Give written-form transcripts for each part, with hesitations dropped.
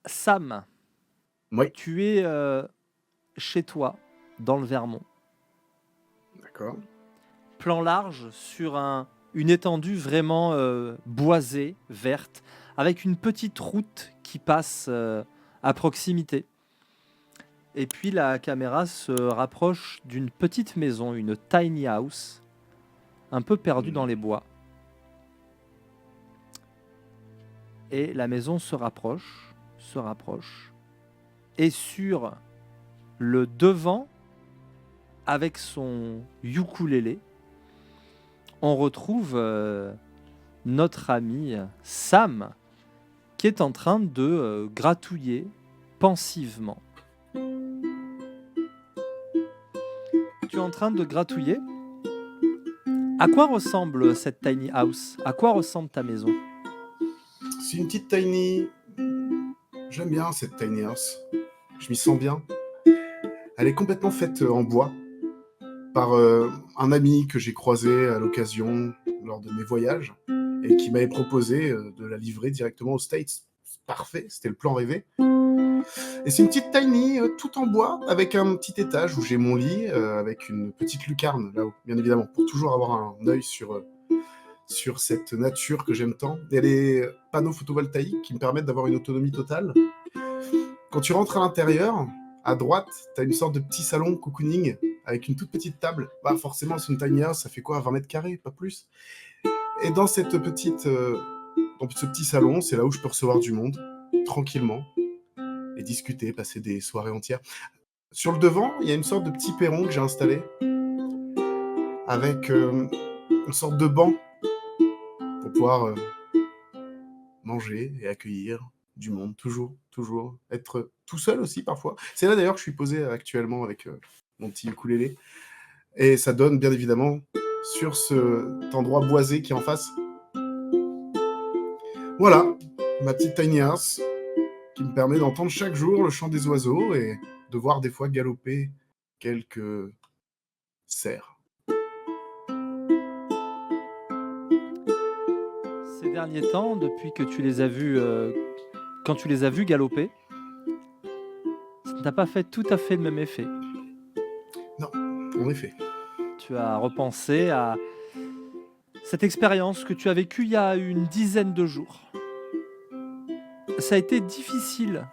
Sam, Oui, tu es chez toi, dans le Vermont, d'accord. plan large sur une étendue vraiment boisée, verte, avec une petite route qui passe à proximité. Et puis la caméra se rapproche d'une petite maison, une tiny house, un peu perdue dans Mmh. les bois. Et la maison se rapproche, se rapproche. Et sur le devant, avec son ukulélé, on retrouve notre ami Sam, qui est en train de gratouiller pensivement. Tu es en train de gratouiller. À quoi ressemble cette tiny house? À quoi ressemble ta maison? C'est une petite tiny. J'aime bien cette tiny house. Je m'y sens bien. Elle est complètement faite en bois par un ami que j'ai croisé à l'occasion lors de mes voyages et qui m'avait proposé de la livrer directement aux States. Parfait, c'était le plan rêvé. Et c'est une petite tiny, tout en bois, avec un petit étage où j'ai mon lit, avec une petite lucarne là-haut, bien évidemment, pour toujours avoir un œil sur cette nature que j'aime tant. Il y a des panneaux photovoltaïques qui me permettent d'avoir une autonomie totale. Quand tu rentres à l'intérieur, à droite, tu as une sorte de petit salon cocooning avec une toute petite table. Bah forcément, c'est une tiny house, ça fait quoi, 20 mètres carrés, pas plus. Et dans dans ce petit salon, c'est là où je peux recevoir du monde, tranquillement, et discuter, passer des soirées entières. Sur le devant, il y a une sorte de petit perron que j'ai installé, avec une sorte de banc pour pouvoir manger et accueillir du monde, toujours, toujours. Être tout seul aussi parfois. C'est là d'ailleurs que je suis posé actuellement avec mon petit ukulélé. Et ça donne bien évidemment sur cet endroit boisé qui est en face. Voilà, ma petite tiny house qui me permet d'entendre chaque jour le chant des oiseaux et de voir des fois galoper quelques cerfs. Ces derniers temps, depuis que tu les as vus, quand tu les as vus galoper, ça ne t'a pas fait tout à fait le même effet. Non, en effet. Tu as repensé à cette expérience que tu as vécue il y a une dizaine de jours. Ça a été difficile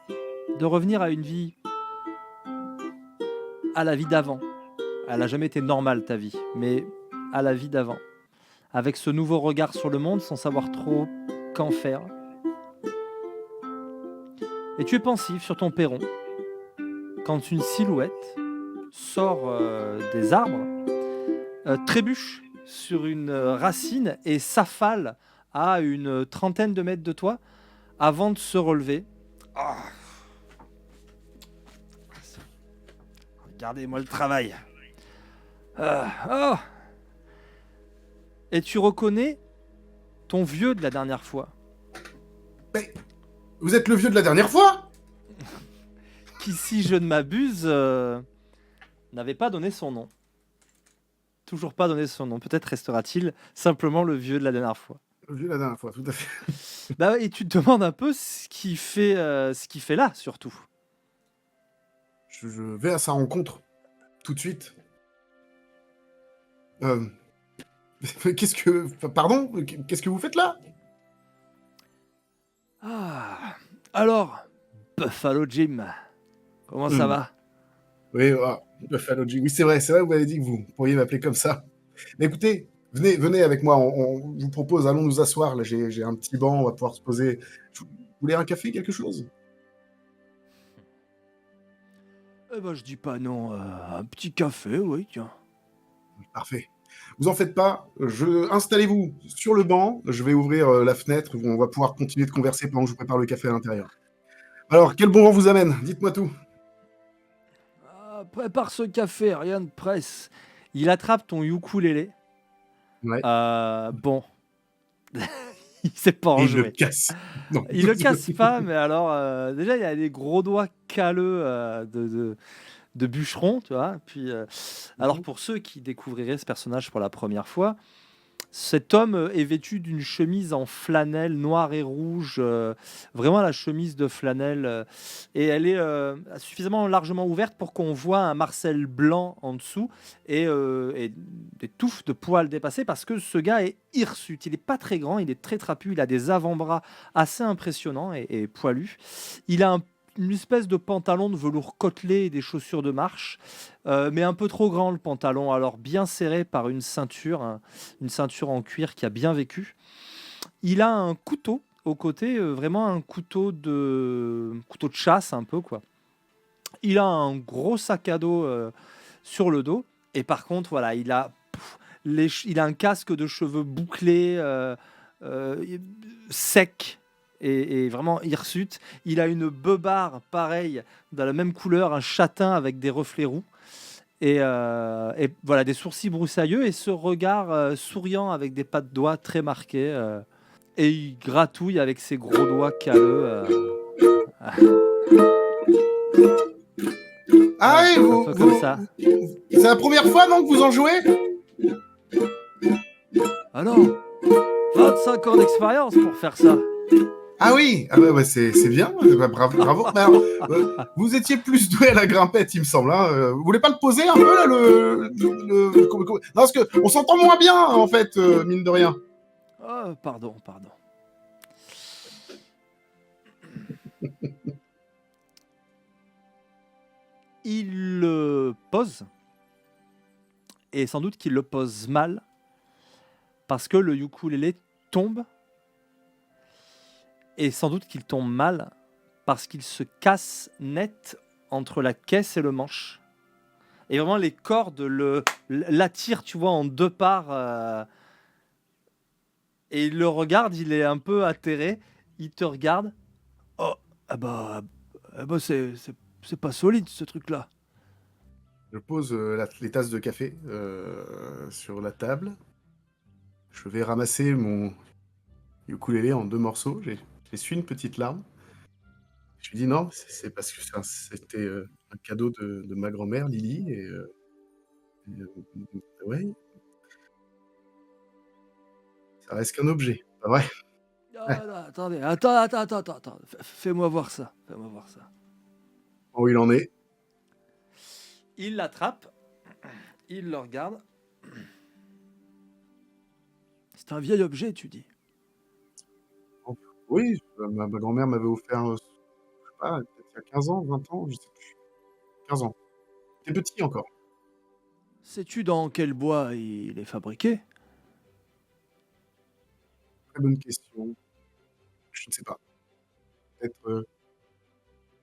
de revenir à une vie, à la vie d'avant. Elle n'a jamais été normale ta vie, mais à la vie d'avant. Avec ce nouveau regard sur le monde sans savoir trop qu'en faire. Et tu es pensif sur ton perron quand une silhouette sort des arbres, trébuche sur une racine et s'affale à une trentaine de mètres de toi avant de se relever. Ah, regardez-moi le travail. Oh. Et tu reconnais ton vieux de la dernière fois, Mais vous êtes le vieux de la dernière fois? qui, si je ne m'abuse, n'avait pas donné son nom. Toujours pas donné son nom. Peut-être restera-t-il simplement le vieux de la dernière fois. Le vieux de la dernière fois, tout à fait. Bah ouais, et tu te demandes un peu ce qu'il fait là, surtout. Je vais à sa rencontre, tout de suite. Euh, qu'est-ce que... Pardon? Qu'est-ce que vous faites là? Ah, alors, Buffalo Jim, comment ça Hmm. va? Oui, Buffalo G. Oui, c'est vrai, vous m'avez dit que vous pourriez m'appeler comme ça. Mais écoutez, venez avec moi, je vous propose, allons nous asseoir, là, j'ai un petit banc, on va pouvoir se poser. Vous voulez un café, quelque chose? Eh ben, je dis pas non, un petit café, oui, tiens. Parfait. Vous en faites pas, installez-vous sur le banc, je vais ouvrir la fenêtre, on va pouvoir continuer de converser pendant que je vous prépare le café à l'intérieur. Alors, quel bon vent vous amène? Dites-moi tout. Ah, prépare ce café, rien de presse. Il attrape ton ukulélé. Ouais. Bon, il sait pas Et en il le jouer. casse. Non. Il le casse pas, mais alors, déjà, il a des gros doigts calleux de bûcheron, tu vois. Puis, alors, Mhm. pour ceux qui découvriraient ce personnage pour la première fois, Cet homme est vêtu d'une chemise en flanelle noire et rouge, vraiment la chemise de flanelle, et elle est suffisamment largement ouverte pour qu'on voit un marcel blanc en dessous et des touffes de poils dépassés parce que ce gars est hirsute. Il n'est pas très grand, il est très trapu, il a des avant-bras assez impressionnants et poilus. Il a une espèce de pantalon de velours côtelé et des chaussures de marche, mais un peu trop grand le pantalon, alors bien serré par une ceinture en cuir qui a bien vécu. Il a un couteau au côté, vraiment couteau de chasse un peu quoi. Il a un gros sac à dos sur le dos et par contre voilà, il a un casque de cheveux bouclé, euh, sec et vraiment hirsute. Il a une beubare pareille, de la même couleur, un châtain avec des reflets roux. Et voilà, des sourcils broussailleux et ce regard souriant avec des pas de doigts très marqués. Et il gratouille avec ses gros doigts calleux. Ah Voilà, oui, un peu comme ça. c'est la première fois, non, que vous en jouez? Ah non, 25 ans d'expérience pour faire ça. Ah oui, ah bah, c'est bien, bravo, bravo. Mais alors, vous étiez plus doué à la grimpette, il me semble. Hein. Vous voulez pas le poser un peu là, non, parce que on s'entend moins bien en fait, mine de rien. Oh, pardon. Il le pose, et sans doute qu'il le pose mal, parce que le ukulélé tombe, et sans doute qu'il tombe mal, parce qu'il se casse net entre la caisse et le manche. Et vraiment, les cordes l'attirent, tu vois, en deux parts. Et il le regarde, il est un peu atterré. Il te regarde. Oh, c'est pas solide ce truc-là. Je pose les tasses de café sur la table. Je vais ramasser mon ukulélé en 2 morceaux. J'essuie une petite larme. Je lui dis non, c'est parce que c'était un cadeau de ma grand-mère, Lily. Ouais, ça reste qu'un objet. Pas vrai? Ouais. Ah, là, attendez, attends. Fais-moi voir ça. Où il en est? Il l'attrape, il le regarde. C'est un vieil objet, tu dis. Oui, ma grand-mère m'avait offert, je sais pas, peut-être il y a 15 ans, 20 ans, je sais plus. 15 ans. J'étais petit encore. Sais-tu dans quel bois il est fabriqué? Très bonne question. Je ne sais pas. Peut-être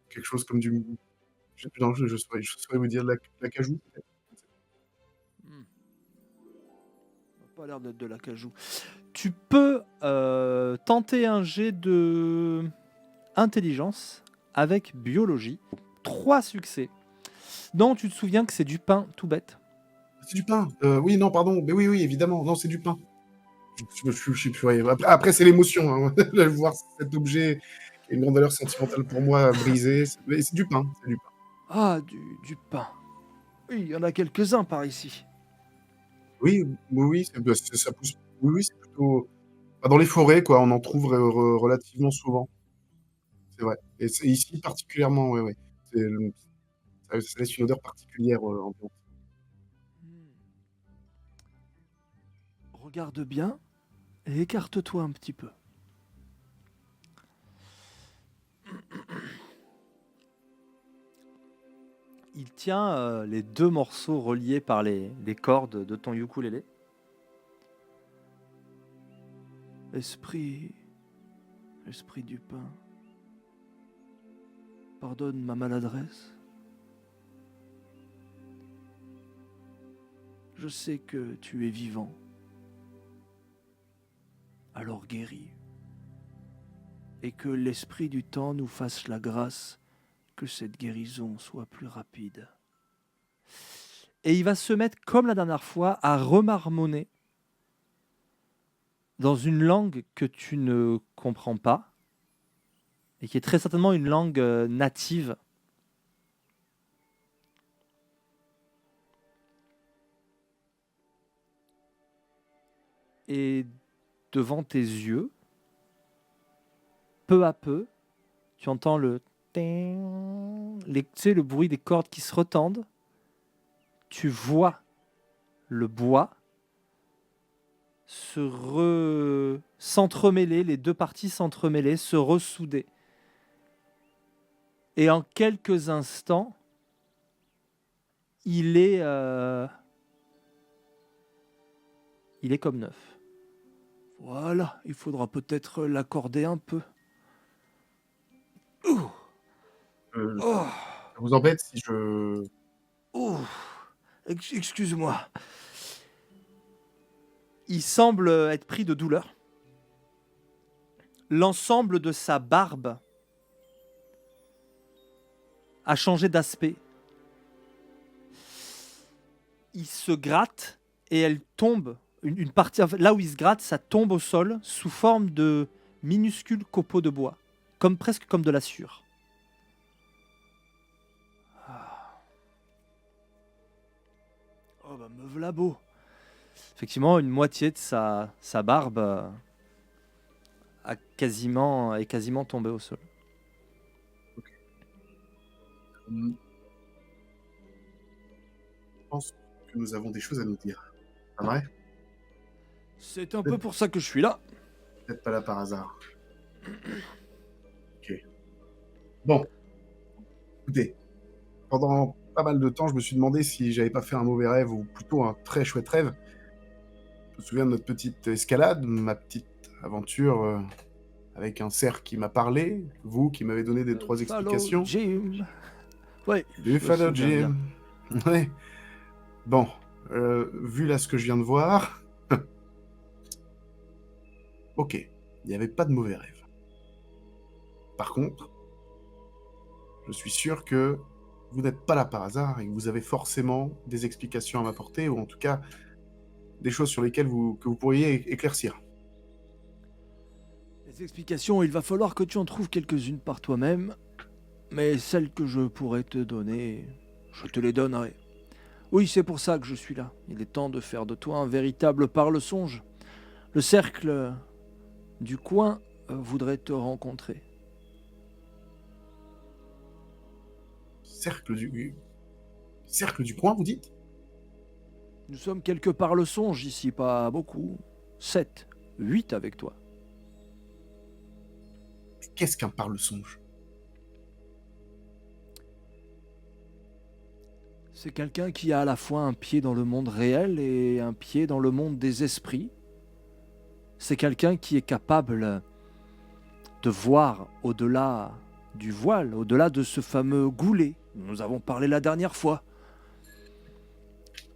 quelque chose comme du. Non, je saurais vous dire de l'acajou, peut-être. Hmm, Pas l'air d'être de l'acajou. Tu peux tenter un jet de intelligence avec biologie. 3 succès. Non, tu te souviens que c'est du pain tout bête. C'est du pain. Oui, non, pardon. Mais oui, oui, évidemment. Non, c'est du pain. Ouais. Après, c'est l'émotion. Hein. Là, voir cet objet qui a une grande valeur sentimentale pour moi brisé. C'est du pain. C'est du pain. Ah, du pain. Oui, il y en a quelques-uns par ici. Oui, oui, oui, ça pousse. Oui, oui, c'est plutôt. Dans les forêts, quoi. On en trouve relativement souvent. C'est vrai. Et c'est ici particulièrement, ouais, ouais. Ça laisse une odeur particulière ambiante. Regarde bien et écarte-toi un petit peu. Il tient les 2 morceaux reliés par les cordes de ton ukulélé. Esprit du pain, pardonne ma maladresse. Je sais que tu es vivant. Alors guéris. Et que l'esprit du temps nous fasse la grâce que cette guérison soit plus rapide. Et il va se mettre, comme la dernière fois, à remarmonner dans une langue que tu ne comprends pas et qui est très certainement une langue native. et devant tes yeux, peu à peu, tu entends le ting, tu sais, le bruit des cordes qui se retendent. Tu vois le bois s'entremêler, les deux parties s'entremêler, se ressouder. Et en quelques instants, il est, euh, il est comme neuf. Voilà, il faudra peut-être l'accorder un peu. Ouh, Euh, oh, Ça vous embête si je... ouh. Excuse-moi. Il semble être pris de douleur. L'ensemble de sa barbe a changé d'aspect. Il se gratte et elle tombe. Une partie, en fait, là où il se gratte, ça tombe au sol sous forme de minuscules copeaux de bois, presque comme de la sciure. Oh bah me v'là beau. Effectivement, une moitié de sa barbe est quasiment tombée au sol. Je pense que nous avons des choses à nous dire. Pas vrai? C'est un peu pour ça que je suis là. Peut-être pas là par hasard. Ok. Bon, écoutez, pendant pas mal de temps, je me suis demandé si j'avais pas fait un mauvais rêve ou plutôt un très chouette rêve. Je me souviens de notre petite escalade, ma petite aventure avec un cerf qui m'a parlé, vous qui m'avez donné des trois Buffalo explications. Jim. Ouais, je me Buffalo souviens bien. Jim. Ouais. Bon, vu là ce que je viens de voir, ok, il n'y avait pas de mauvais rêve. Par contre, je suis sûr que vous n'êtes pas là par hasard et que vous avez forcément des explications à m'apporter, ou en tout cas des choses sur lesquelles que vous pourriez éclaircir. Les explications, il va falloir que tu en trouves quelques-unes par toi-même, mais celles que je pourrais te donner, je te les donnerai. Oui, c'est pour ça que je suis là. Il est temps de faire de toi un véritable parle-songe. Le cercle du coin voudrait te rencontrer. Cercle du... Cercle du coin, vous dites? Nous sommes quelques parle-songes ici, pas beaucoup. 7, 8 avec toi. Qu'est-ce qu'un parle-songe? C'est quelqu'un qui a à la fois un pied dans le monde réel et un pied dans le monde des esprits. C'est quelqu'un qui est capable de voir au-delà du voile, au-delà de ce fameux goulet dont nous avons parlé la dernière fois.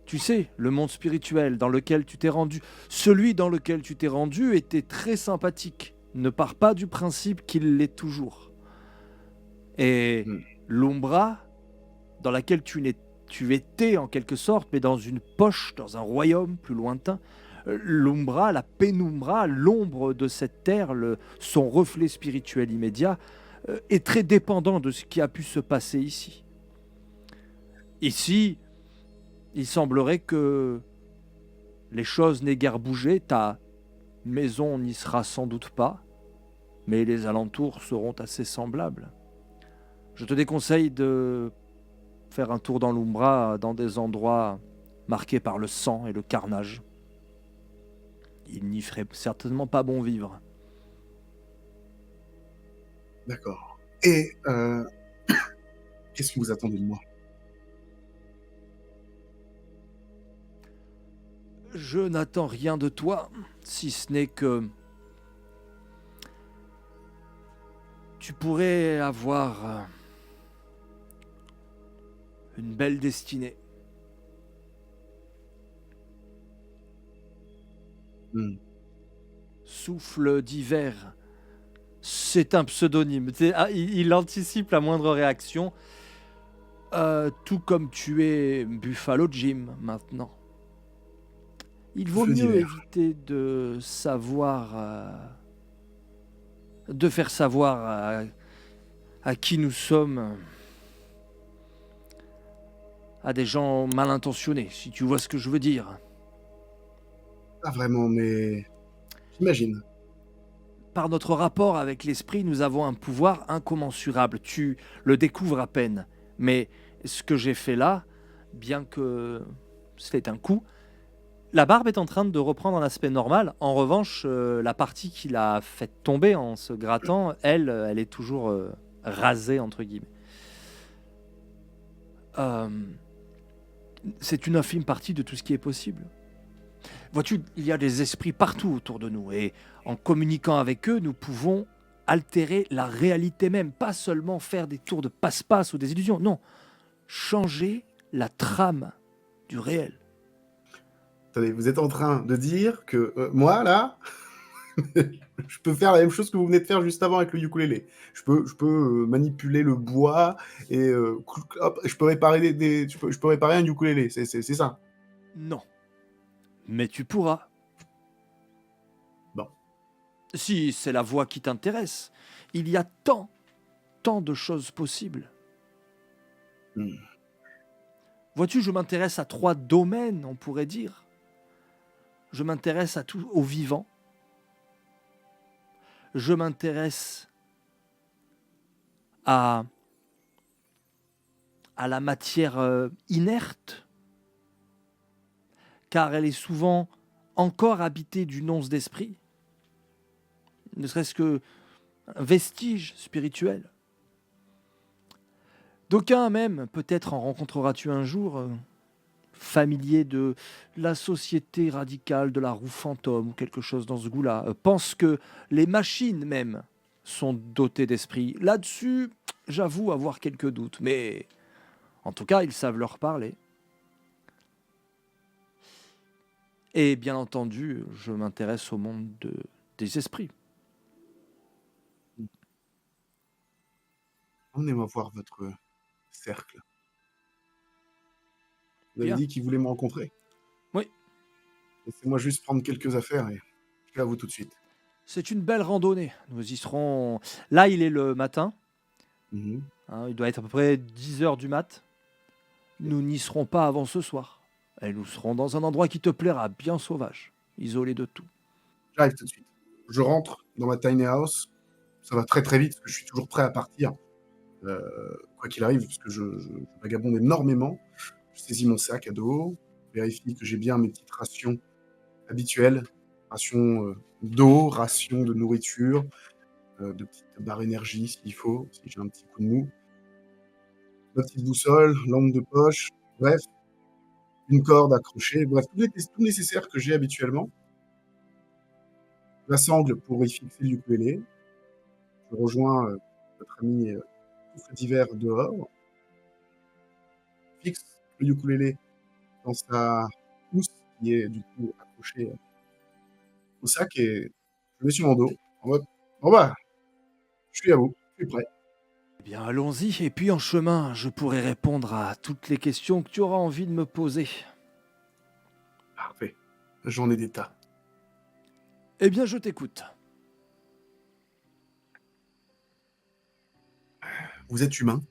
Tu sais, le monde spirituel dans lequel tu t'es rendu, celui dans lequel tu t'es rendu était très sympathique. Ne pars pas du principe qu'il l'est toujours. Et Hmm. l'Umbra, dans laquelle tu étais en quelque sorte, mais dans une poche, dans un royaume plus lointain, l'Umbra, la pénumbra, l'ombre de cette terre, son reflet spirituel immédiat, est très dépendant de ce qui a pu se passer ici. Ici, il semblerait que les choses n'aient guère bougé, ta maison n'y sera sans doute pas, mais les alentours seront assez semblables. Je te déconseille de faire un tour dans l'Umbra, dans des endroits marqués par le sang et le carnage. Il n'y ferait certainement pas bon vivre. D'accord. Et qu'est-ce que vous attendez de moi? Je n'attends rien de toi, si ce n'est que tu pourrais avoir une belle destinée. Hmm. Souffle d'hiver, c'est un pseudonyme. Il anticipe la moindre réaction, tout comme tu es Buffalo Jim maintenant. Il vaut Feu mieux d'hiver. éviter de faire savoir à qui nous sommes, à des gens mal intentionnés, si tu vois ce que je veux dire. Pas vraiment, mais j'imagine. Par notre rapport avec l'esprit, nous avons un pouvoir incommensurable. Tu le découvres à peine. Mais ce que j'ai fait là, bien que c'est un coup, la barbe est en train de reprendre un aspect normal. En revanche, la partie qu'il a fait tomber en se grattant, elle, elle est toujours rasée, entre guillemets. Euh, c'est une infime partie de tout ce qui est possible. Vois-tu, il y a des esprits partout autour de nous, et en communiquant avec eux, nous pouvons altérer la réalité même, pas seulement faire des tours de passe-passe ou des illusions, non, changer la trame du réel. Attendez, vous êtes en train de dire que moi, là, je peux faire la même chose que vous venez de faire juste avant avec le ukulélé. Je peux manipuler le bois et hop, je peux réparer je peux réparer un ukulélé. C'est ça. Non, mais tu pourras. Bon. Si c'est la voie qui t'intéresse, il y a tant de choses possibles. Hmm. Vois-tu, je m'intéresse à 3 domaines, on pourrait dire. Je m'intéresse à tout, au vivant. Je m'intéresse à, à la matière inerte, car elle est souvent encore habitée d'une once d'esprit, ne serait-ce qu'un vestige spirituel. D'aucuns même, peut-être en rencontreras-tu un jour, familiers de la société radicale de la roue fantôme ou quelque chose dans ce goût-là, pensent que les machines même sont dotées d'esprit. Là-dessus, j'avoue avoir quelques doutes, mais en tout cas, ils savent leur parler. Et bien entendu, je m'intéresse au monde des esprits. Emmenez-moi voir votre cercle. Vous avez Bien. dit qu'il voulait me rencontrer. Oui, Laissez-moi juste prendre quelques affaires et je suis à vous tout de suite. c'est une belle randonnée. Nous y serons. Là, il est le matin. Mhm. Il doit être à peu près 10 heures du mat. Nous n'y serons pas avant ce soir. Et nous serons dans un endroit qui te plaira, bien sauvage, isolé de tout. J'arrive tout de suite. Je rentre dans ma tiny house. Ça va très très vite parce que je suis toujours prêt à partir. Euh, quoi qu'il arrive, parce que je vagabonde énormément. Je saisis mon sac à dos, vérifie que j'ai bien mes petites rations habituelles, rations d'eau, rations de nourriture, de petites barres énergie s'il faut, si j'ai un petit coup de mou, ma petite boussole, lampe de poche, bref, une corde accrochée, bref, tout nécessaire que j'ai habituellement. La sangle pour y fixer le ukulélé. Je rejoins notre ami Souffle d'hiver dehors, fixe le ukulélé dans sa housse qui est du coup accrochée au sac et je mets sur mon dos en mode bon bah, je suis à vous, je suis prêt. Eh bien, allons-y. Et puis en chemin, je pourrai répondre à toutes les questions que tu auras envie de me poser. Parfait. J'en ai des tas. Eh bien, je t'écoute. Vous êtes humain?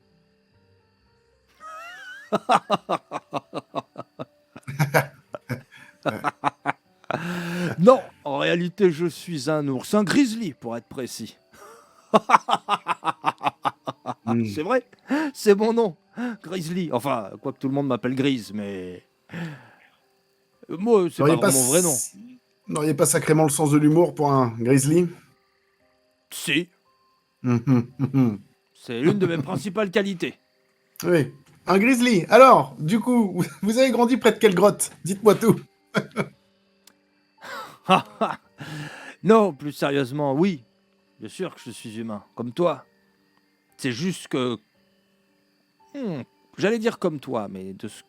Non, en réalité, je suis un ours, un grizzly pour être précis. Hmm. C'est vrai, c'est mon nom, Grizzly. Enfin, quoique tout le monde m'appelle Grise, mais moi, c'est pas N'auriez pas, vraiment mon vrai nom. n'auriez pas sacrément le sens de l'humour pour un grizzly? Si, Mhm, mhm. c'est l'une de mes principales qualités. Oui. Un grizzly. Alors, du coup, vous avez grandi près de quelle grotte? Dites-moi tout. Non, plus sérieusement, oui, bien sûr que je suis humain, comme toi. C'est juste que, hmm, j'allais dire comme toi, mais de ce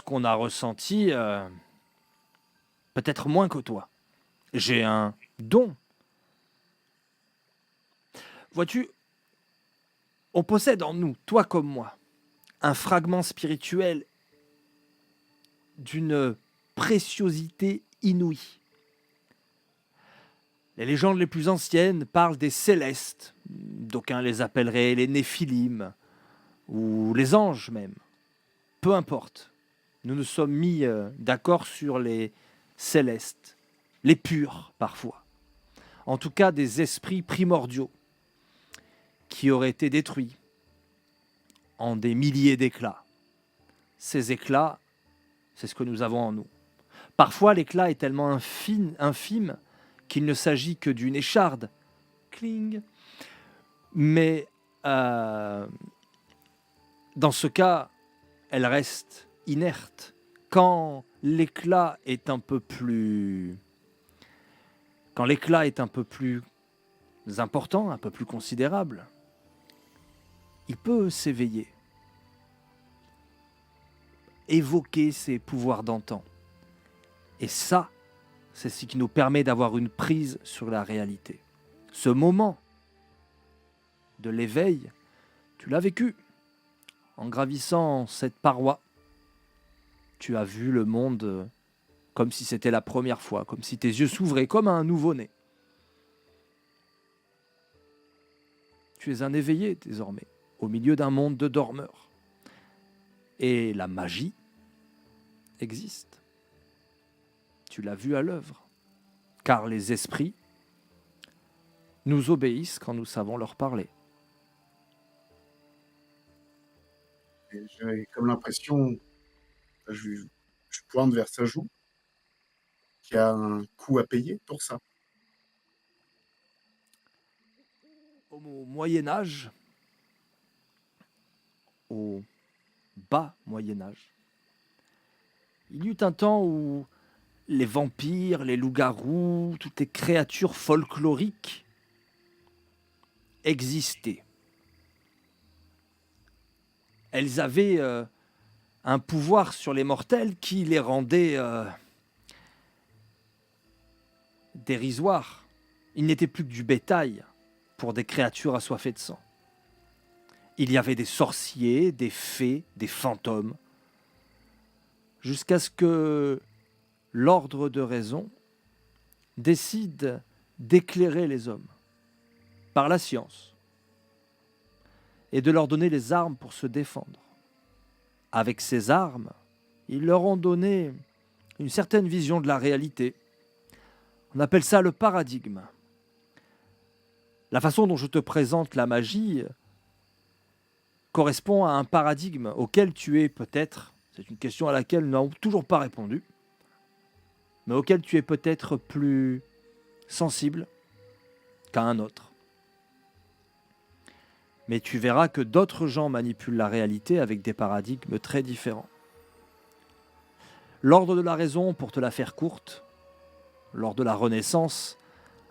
qu'on a ressenti, peut-être moins que toi. J'ai un don. Vois-tu, on possède en nous, toi comme moi, un fragment spirituel d'une préciosité inouïe. Les légendes les plus anciennes parlent des célestes, d'aucuns les appelleraient les néphilim, ou les anges même, peu importe. nous nous sommes mis d'accord sur les célestes, les purs parfois, en tout cas des esprits primordiaux qui auraient été détruits en des milliers d'éclats. Ces éclats, c'est ce que nous avons en nous. Parfois, l'éclat est tellement infime qu'il ne s'agit que d'une écharde, cling. Mais dans ce cas, elle reste inerte. Quand l'éclat est un peu plus important, un peu plus considérable, il peut s'éveiller, évoquer ses pouvoirs d'antan. Et ça, c'est ce qui nous permet d'avoir une prise sur la réalité. Ce moment de l'éveil, tu l'as vécu. En gravissant cette paroi, tu as vu le monde comme si c'était la première fois, comme si tes yeux s'ouvraient comme à un nouveau-né. Tu es un éveillé désormais, au milieu d'un monde de dormeurs. Et la magie existe. Tu l'as vu à l'œuvre, car les esprits nous obéissent quand nous savons leur parler. Et j'ai comme l'impression, je pointe vers sa joue, qu'il y a un coût à payer pour ça. Au Moyen-Âge, au bas Moyen-Âge, il y eut un temps où les vampires, les loups-garous, toutes les créatures folkloriques existaient. Elles avaient un pouvoir sur les mortels qui les rendait dérisoires. Ils n'étaient plus que du bétail pour des créatures assoiffées de sang. Il y avait des sorciers, des fées, des fantômes, jusqu'à ce que l'ordre de raison décide d'éclairer les hommes par la science et de leur donner les armes pour se défendre. Avec ces armes, ils leur ont donné une certaine vision de la réalité. On appelle ça le paradigme. La façon dont je te présente la magie correspond à un paradigme auquel tu es peut-être, c'est une question à laquelle nous n'avons toujours pas répondu, mais auquel tu es peut-être plus sensible qu'à un autre. Mais tu verras que d'autres gens manipulent la réalité avec des paradigmes très différents. L'ordre de la raison, pour te la faire courte, lors de la Renaissance,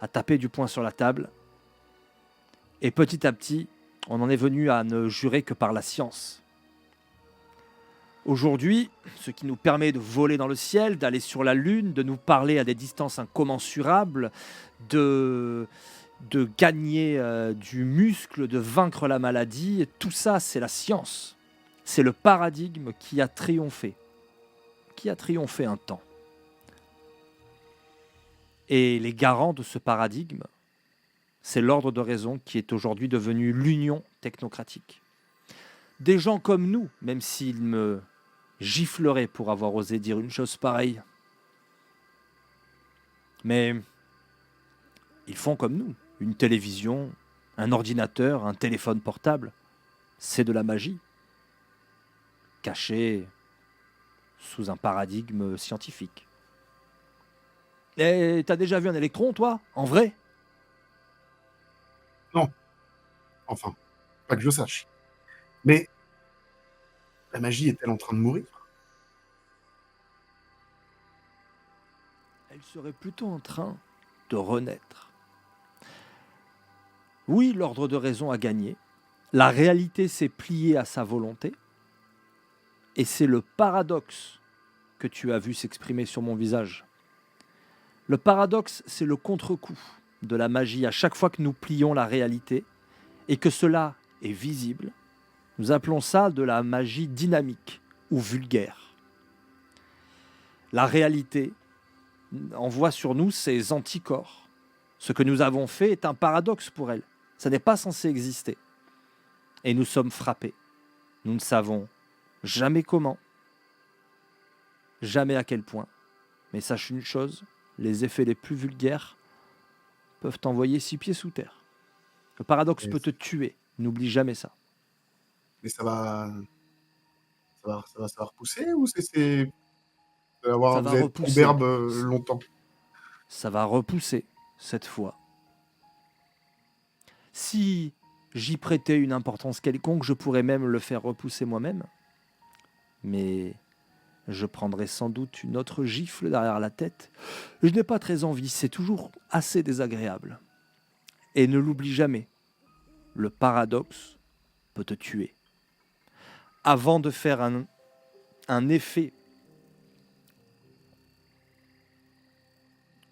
a tapé du poing sur la table. Et petit à petit, on en est venu à ne jurer que par la science. Aujourd'hui, ce qui nous permet de voler dans le ciel, d'aller sur la Lune, de nous parler à des distances incommensurables, de gagner du muscle, de vaincre la maladie, tout ça, c'est la science. C'est le paradigme qui a triomphé un temps. Et les garants de ce paradigme, c'est l'ordre de raison qui est aujourd'hui devenu l'union technocratique. Des gens comme nous, même s'ils me gifleraient pour avoir osé dire une chose pareille, mais ils font comme nous. Une télévision, un ordinateur, un téléphone portable, c'est de la magie, cachée sous un paradigme scientifique. Et t'as déjà vu un électron, toi, en vrai? Non, enfin, pas que je sache. Mais la magie est-elle en train de mourir? Elle serait plutôt en train de renaître. Oui, l'ordre de raison a gagné. La réalité s'est pliée à sa volonté. Et c'est le paradoxe que tu as vu s'exprimer sur mon visage. Le paradoxe, c'est le contre-coup de la magie. À chaque fois que nous plions la réalité et que cela est visible, nous appelons ça de la magie dynamique ou vulgaire. La réalité envoie sur nous ses anticorps. Ce que nous avons fait est un paradoxe pour elle. Ça n'est pas censé exister. Et nous sommes frappés. Nous ne savons jamais comment. jamais à quel point. Mais sache une chose, les effets les plus vulgaires peuvent t'envoyer 6 pieds sous terre. Le paradoxe Et, peut te tuer, n'oublie jamais ça. et ça va repousser ou Ça va vous allez être repousser, proverbe longtemps? ça va repousser cette fois. Si j'y prêtais une importance quelconque, je pourrais même le faire repousser moi-même. Mais je prendrais sans doute une autre gifle derrière la tête. Je n'ai pas très envie, c'est toujours assez désagréable. Et ne l'oublie jamais, le paradoxe peut te tuer. Avant de faire un effet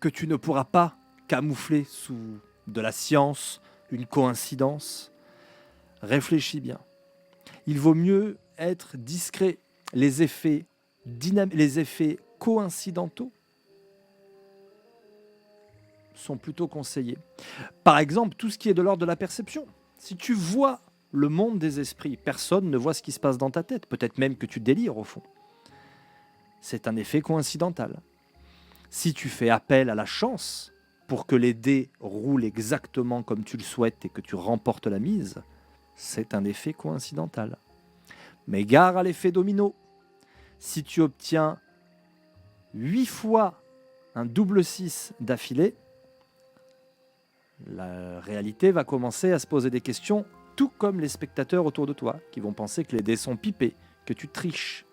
que tu ne pourras pas camoufler sous de la science, une coïncidence, réfléchis bien. Il vaut mieux être discret. Les effets, les effets coïncidentaux sont plutôt conseillés. Par exemple, tout ce qui est de l'ordre de la perception. Si tu vois le monde des esprits, personne ne voit ce qui se passe dans ta tête. Peut-être même que tu délires au fond. C'est un effet coïncidental. Si tu fais appel à la chance pour que les dés roulent exactement comme tu le souhaites et que tu remportes la mise, c'est un effet coïncidental. Mais gare à l'effet domino. Si tu obtiens 8 fois un double 6 d'affilée, la réalité va commencer à se poser des questions, tout comme les spectateurs autour de toi, qui vont penser que les dés sont pipés, que tu triches.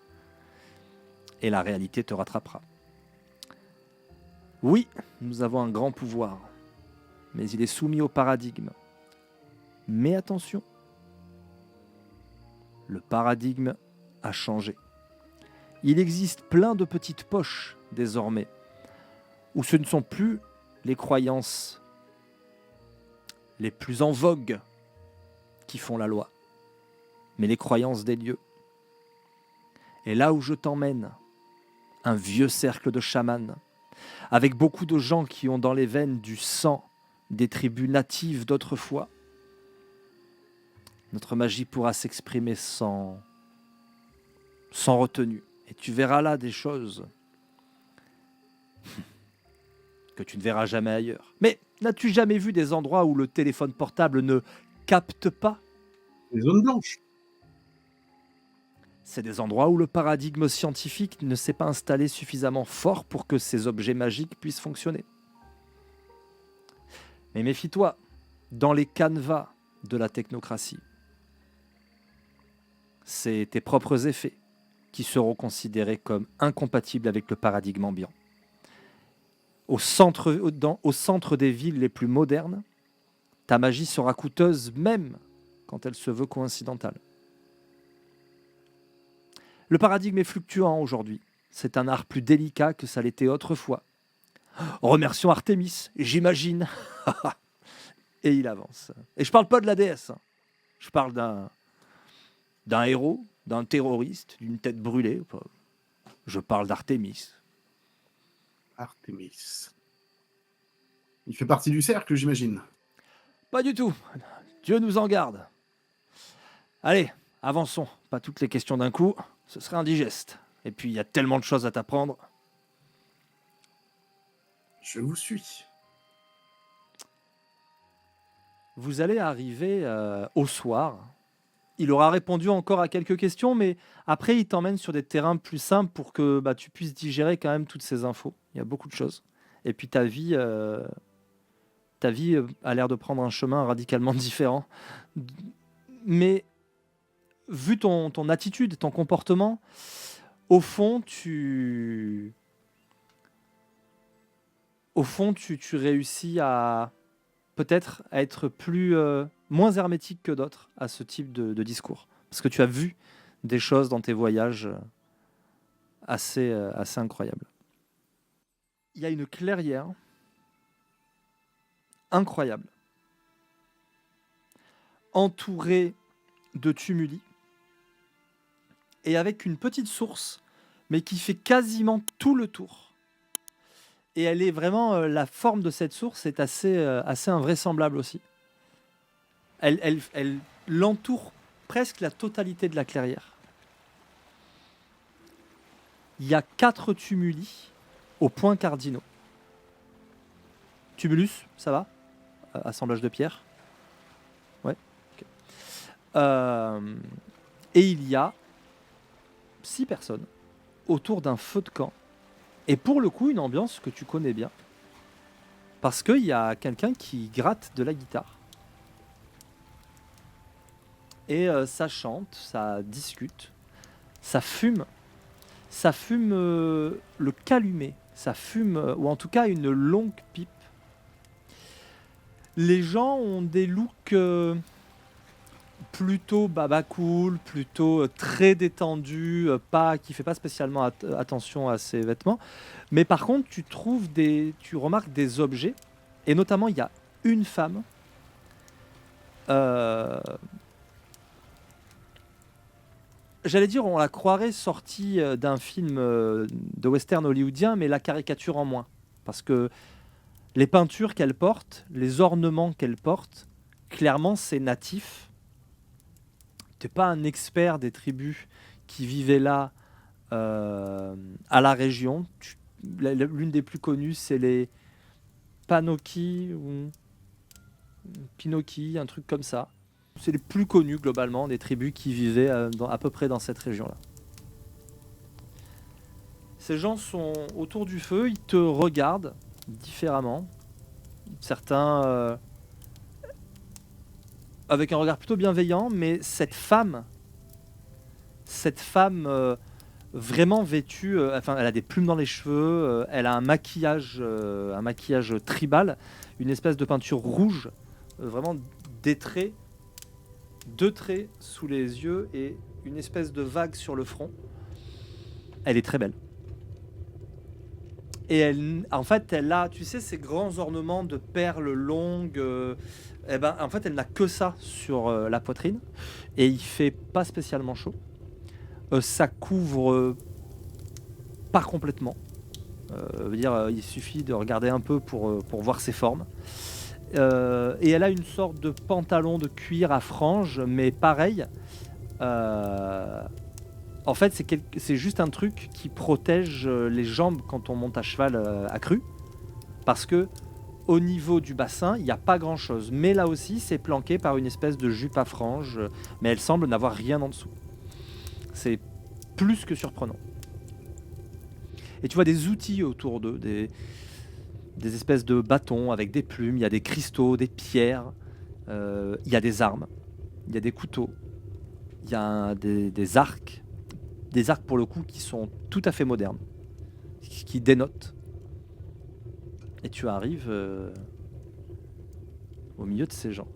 Et la réalité te rattrapera. Oui, nous avons un grand pouvoir, mais il est soumis au paradigme. Mais attention, le paradigme a changé. Il existe plein de petites poches désormais, où ce ne sont plus les croyances les plus en vogue qui font la loi, mais les croyances des dieux. Et là où je t'emmène, un vieux cercle de chamans, avec beaucoup de gens qui ont dans les veines du sang des tribus natives d'autrefois, notre magie pourra s'exprimer sans retenue. Et tu verras là des choses que tu ne verras jamais ailleurs. Mais n'as-tu jamais vu des endroits où le téléphone portable ne capte pas ? Les zones blanches. C'est des endroits où le paradigme scientifique ne s'est pas installé suffisamment fort pour que ces objets magiques puissent fonctionner. Mais méfie-toi, dans les canevas de la technocratie, c'est tes propres effets qui seront considérés comme incompatibles avec le paradigme ambiant. Au centre des villes les plus modernes, ta magie sera coûteuse même quand elle se veut coïncidentale. Le paradigme est fluctuant aujourd'hui. C'est un art plus délicat que ça l'était autrefois. Remercions Artémis, j'imagine. Et il avance. Et je parle pas de la déesse. Je parle d'un héros, d'un terroriste, d'une tête brûlée. Je parle d'Artémis. Artémis. Il fait partie du cercle, j'imagine. Pas du tout. Dieu nous en garde. Allez, avançons. Pas toutes les questions d'un coup. Ce serait indigeste. Et puis, il y a tellement de choses à t'apprendre. Je vous suis. Vous allez arriver au soir. Il aura répondu encore à quelques questions, mais après, il t'emmène sur des terrains plus simples pour que tu puisses digérer quand même toutes ces infos. Il y a beaucoup de choses. Et puis, ta vie a l'air de prendre un chemin radicalement différent. Mais vu ton attitude, ton comportement, au fond, tu réussis à peut-être à être moins hermétique que d'autres à ce type de discours. Parce que tu as vu des choses dans tes voyages assez incroyables. Il y a une clairière incroyable, entourée de tumuli, et avec une petite source, mais qui fait quasiment tout le tour. Et elle est vraiment, la forme de cette source est assez invraisemblable aussi. Elle l'entoure presque la totalité de la clairière. Il y a 4 tumuli aux points cardinaux. Tumulus, ça va? Assemblage de pierres. Ouais. Ok. Et il y a 6 personnes autour d'un feu de camp. Et pour le coup, une ambiance que tu connais bien. Parce qu'il y a quelqu'un qui gratte de la guitare. Et ça chante, ça discute, ça fume. Ça fume le calumet. Ça fume, ou en tout cas une longue pipe. Les gens ont des looks plutôt baba cool, plutôt très détendus, qui fait pas spécialement attention à ses vêtements. Mais par contre, tu remarques des objets, et notamment il y a une femme. J'allais dire, on la croirait sortie d'un film de western hollywoodien, mais la caricature en moins. Parce que les peintures qu'elle porte, les ornements qu'elle porte, clairement, c'est natif. Tu n'es pas un expert des tribus qui vivaient là, à la région. L'une des plus connues, c'est les Panoki ou Pinoki, un truc comme ça. C'est les plus connus globalement des tribus qui vivaient à peu près dans cette région-là. Ces gens sont autour du feu, ils te regardent différemment. Certains avec un regard plutôt bienveillant, mais cette femme vraiment vêtue, elle a des plumes dans les cheveux, elle a un maquillage tribal, une espèce de peinture rouge, vraiment des traits. 2 traits sous les yeux et une espèce de vague sur le front. Elle est très belle. Et elle a, tu sais, ces grands ornements de perles longues. En fait, elle n'a que ça sur la poitrine. Et il fait pas spécialement chaud. Ça couvre pas complètement. Il suffit de regarder un peu pour voir ses formes. Et elle a une sorte de pantalon de cuir à franges, mais pareil. En fait, c'est juste un truc qui protège les jambes quand on monte à cheval à cru. Parce que au niveau du bassin, il n'y a pas grand chose. Mais là aussi, c'est planqué par une espèce de jupe à franges. Mais elle semble n'avoir rien en dessous. C'est plus que surprenant. Et tu vois des outils autour d'eux, des espèces de bâtons avec des plumes, il y a des cristaux, des pierres, il y a des armes, il y a des couteaux, il y a des arcs pour le coup qui sont tout à fait modernes, qui dénotent. Et tu arrives au milieu de ces gens.